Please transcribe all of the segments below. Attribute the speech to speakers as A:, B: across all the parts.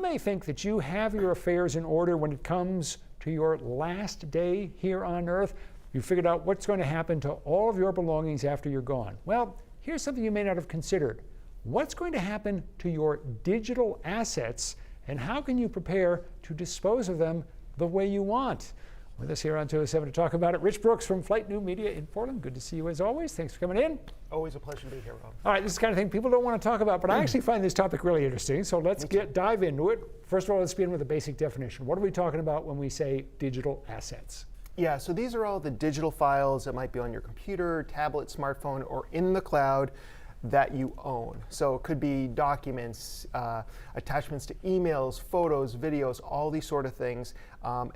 A: may think that you have your affairs in order when it comes to your last day here on Earth. You figured out what's going to happen to all of your belongings after you're gone. Well, here's something you may not have considered. What's going to happen to your digital assets, and how can you prepare to dispose of them the way you want? With us here on 207 to talk about it, Rich Brooks from Flight New Media in Portland. Good to see you as always. Thanks for coming in.
B: Always a pleasure to be here, Rob.
A: All right, this is the kind of thing people don't want to talk about, but I actually find this topic really interesting. So let's dive into it. First of all, let's begin with a basic definition. What are we talking about when we say digital assets?
B: Yeah, so these are all the digital files that might be on your computer, tablet, smartphone, or in the cloud that you own. So it could be documents, attachments to emails, photos, videos, all these sort of things.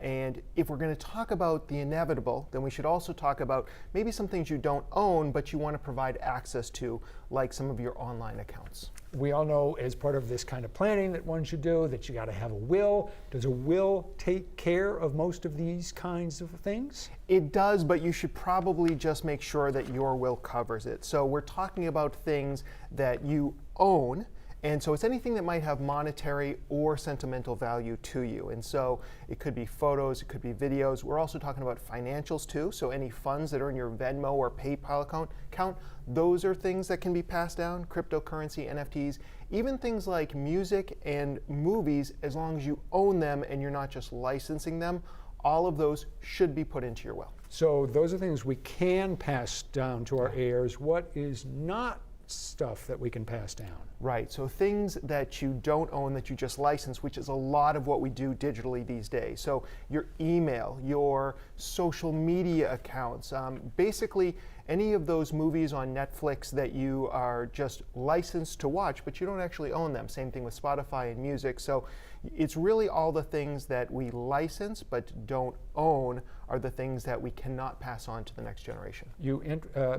B: And if we're going to talk about the inevitable, then we should also talk about maybe some things you don't own, but you want to provide access to, like some of your online accounts.
A: We all know, as part of this kind of planning that one should do, that you got to have a will. Does a will take care of most of these kinds of things?
B: It does, but you should probably just make sure that your will covers it. So we're talking about things that you own, and so it's anything that might have monetary or sentimental value to you. And so it could be photos, it could be videos. We're also talking about financials too. So any funds that are in your Venmo or PayPal account, those are things that can be passed down, cryptocurrency, NFTs, even things like music and movies, as long as you own them and you're not just licensing them, all of those should be put into your will.
A: So those are things we can pass down to our heirs. What is not stuff that we can pass down?
B: Right, so things that you don't own that you just license, which is a lot of what we do digitally these days. So your email, your social media accounts, basically any of those movies on Netflix that you are just licensed to watch, but you don't actually own them. Same thing with Spotify and music. So it's really all the things that we license but don't own are the things that we cannot pass on to the next generation.
A: You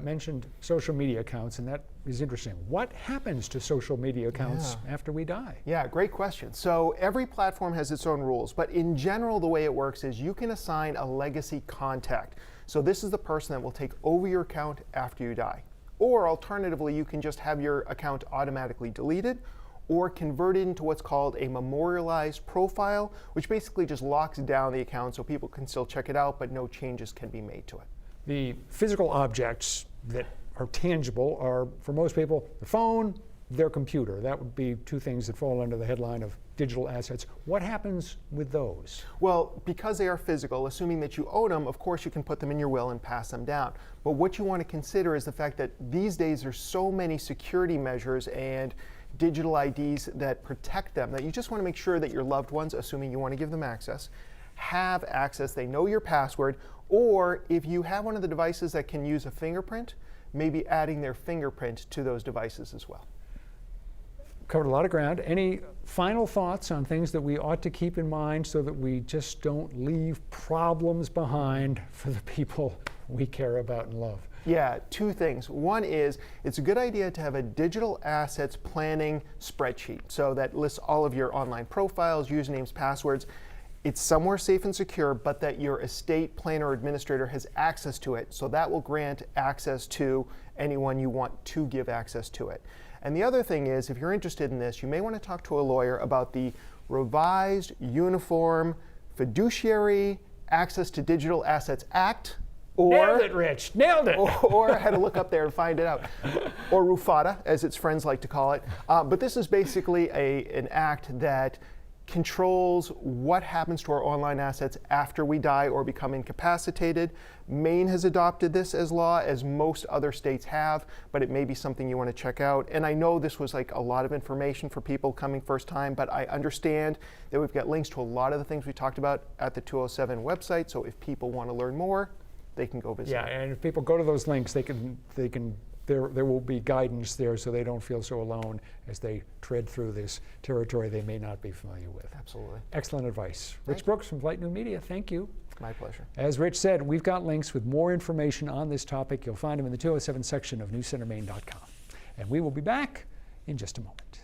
A: mentioned social media accounts, and that is interesting. What happens to social media accounts after we die?
B: Yeah, great question. So every platform has its own rules, but in general, the way it works is you can assign a legacy contact. So this is the person that will take over your account after you die. Or alternatively, you can just have your account automatically deleted or converted into what's called a memorialized profile, which basically just locks down the account so people can still check it out, but no changes can be made to it.
A: The physical objects that are tangible are, for most people, the phone, their computer. That would be two things that fall under the headline of digital assets. What happens with those?
B: Well, because they are physical, assuming that you own them, of course you can put them in your will and pass them down. But what you want to consider is the fact that these days there's so many security measures and digital IDs that protect them that you just want to make sure that your loved ones, assuming you want to give them access, have access, they know your password, or if you have one of the devices that can use a fingerprint, maybe adding their fingerprint to those devices as well.
A: Covered a lot of ground. Any final thoughts on things that we ought to keep in mind so that we just don't leave problems behind for the people we care about and love?
B: Yeah, two things. One is it's a good idea to have a digital assets planning spreadsheet. So that lists all of your online profiles, usernames, passwords. It's somewhere safe and secure, but that your estate planner or administrator has access to it. So that will grant access to anyone you want to give access to it. And the other thing is, if you're interested in this, you may want to talk to a lawyer about the Revised Uniform Fiduciary Access to Digital Assets Act. Or,
A: nailed it, Rich. Nailed it.
B: Or I had to look up there and find it out. Or RUFADA, as its friends like to call it. But this is basically an act that controls what happens to our online assets after we die or become incapacitated. Maine has adopted this as law, as most other states have, but it may be something you want to check out. And I know this was like a lot of information for people coming first time, but I understand that we've got links to a lot of the things we talked about at the 207 website. So if people want to learn more, they can go visit.
A: Yeah, and if people go to those links, there will be guidance there so they don't feel so alone as they tread through this territory they may not be familiar with.
B: Absolutely.
A: Excellent advice. Rich Brooks from Flight New Media, thank you.
B: My pleasure.
A: As Rich said, we've got links with more information on this topic. You'll find them in the 207 section of newscentermaine.com. And we will be back in just a moment.